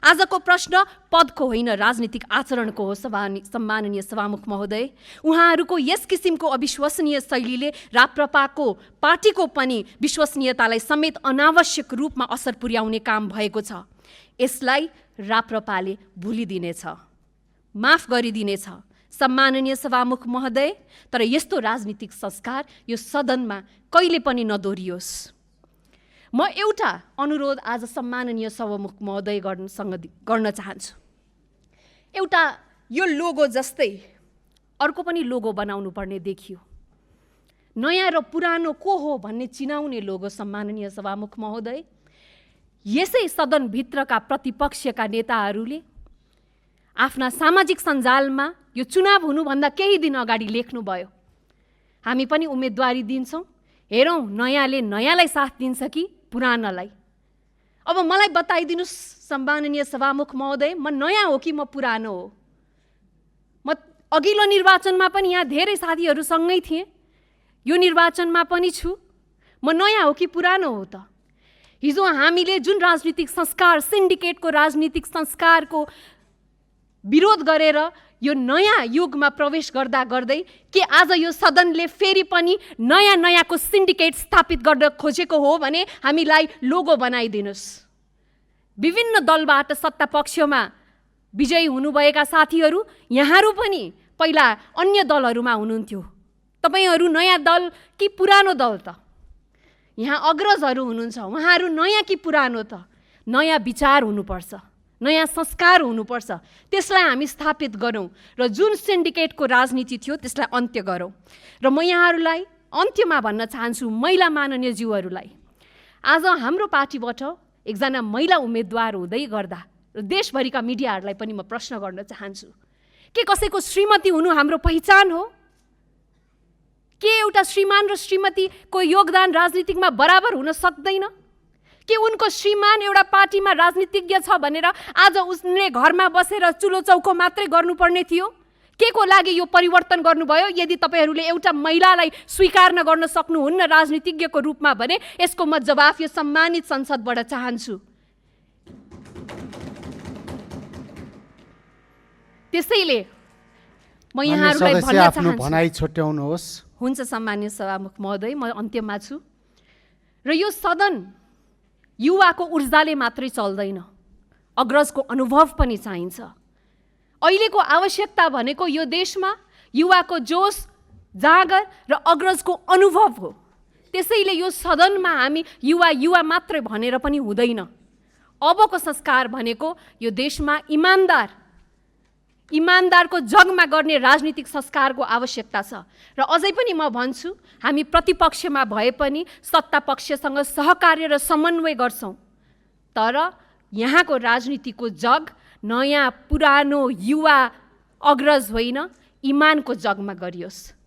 आजको प्रश्न पदको होइन, राजनीतिक आचरणको हो। सम्माननीय सभामुख महोदय, उहाँहरूको यस किसिमको अविश्वसनीय शैलीले राप्रपाको पार्टीको पनि विश्वसनीयतालाई समेत अनावश्यक रूपमा असर पुर्याउने काम भएको छ। यसलाई राप्रपाले भुलिदिनेछ, माफ गरिदिनेछ सम्माननीय सभामुख महोदय। तर यस्तो राजनीतिक संस्कार यो सदनमा कहिले पनि नदोहोरियोस्। म एउटा अनुरोध आज सम्माननीय सभामुख महोदय गर्न चाहन्छु। एउटा यो लोगो जस्तै अर्को पनि लोगो बनाउनु पर्ने देखियो। नयाँ र पुरानो को हो भन्ने चिनाउने लोगो। सम्माननीय सभामुख महोदय, यसै सदनभित्रका प्रतिपक्षका नेताहरूले आफ्ना सामाजिक सञ्जालमा यो चुनाव हुनुभन्दा केही दिन अगाडि लेख्नुभयो, हामी पनि उम्मेदवारी दिन्छौँ, हेरौँ नयाँले नयाँलाई साथ दिन्छ कि पुरानालाई। अब मलाई बताइदिनुहोस् सम्माननीय सभामुख महोदय, म नयाँ हो कि म पुरानो हो? म अघिल्लो निर्वाचनमा पनि यहाँ धेरै साथीहरूसँगै थिएँ, यो निर्वाचनमा पनि छु। म नयाँ हो कि पुरानो हो त? हिजो हामीले जुन राजनीतिक संस्कार, सिन्डिकेटको राजनीतिक संस्कारको विरोध गरेर यो नयाँ युगमा प्रवेश गर्दा गर्दै के आज यो सदनले फेरि पनि नयाँ नयाँको सिन्डिकेट स्थापित गर्न खोजेको हो भने हामीलाई लोगो बनाइदिनुहोस्। विभिन्न दलबाट सत्ता पक्षमा विजयी हुनुभएका साथीहरू, यहाँहरू पनि पहिला अन्य दलहरूमा हुनुहुन्थ्यो। तपाईहरू नयाँ दल कि पुरानो दल त? यहाँ अग्रजहरू हुनुहुन्छ, उहाँहरू नयाँ कि पुरानो त? नयाँ विचार हुनुपर्छ, नयाँ संस्कार हुनुपर्छ। त्यसलाई हामी स्थापित गरौँ र जुन सिन्डिकेटको राजनीति थियो त्यसलाई अन्त्य गरौँ। र म यहाँहरूलाई अन्त्यमा भन्न चाहन्छु, महिला माननीय ज्यूहरूलाई, आज हाम्रो पार्टीबाट एकजना महिला उम्मेदवार हुँदै गर्दा र देशभरिका मिडियाहरूलाई पनि म प्रश्न गर्न चाहन्छु, के कसैको श्रीमती हुनु हाम्रो पहिचान हो? के एउटा श्रीमान र श्रीमतीको योगदान राजनीतिकमा बराबर हुन सक्दैन? के उनको श्रीमान एउटा पार्टीमा राजनीतिज्ञ छ भनेर आज उसले घरमा बसेर चुलो चौको मात्रै गर्नुपर्ने थियो? के को लागि यो परिवर्तन गर्नुभयो? यदि तपाईँहरूले एउटा महिलालाई स्वीकार गर्न सक्नुहुन्न राजनीतिज्ञको रूपमा भने यसको म जवाफ यो सम्मानित संसदबाट चाहन्छु। त्यसैले म यहाँहरूलाई भन्न चाहन्छु। हुन्छ सम्मानित सभामुख महोदय, म अन्त्यमा छु। र यो सदन युवाको ऊर्जाले मात्रै चल्दैन, अग्रजको अनुभव पनि चाहिन्छ। अहिलेको आवश्यकता भनेको यो देशमा युवाको जोश, जागर र अग्रजको अनुभव हो। त्यसैले यो सदनमा हामी युवा युवा मात्रै भनेर पनि हुँदैन। अबको संस्कार भनेको यो देशमा इमानदारको जगमा गर्ने राजनीतिक संस्कारको आवश्यकता छ। र अझै पनि म भन्छु, हामी प्रतिपक्षमा भए पनि सत्ता पक्षसँग सहकार्य र समन्वय गर्छौँ। तर यहाँको राजनीतिको जग नयाँ पुरानो युवा अग्रज होइन, इमानको जगमा गरियोस्।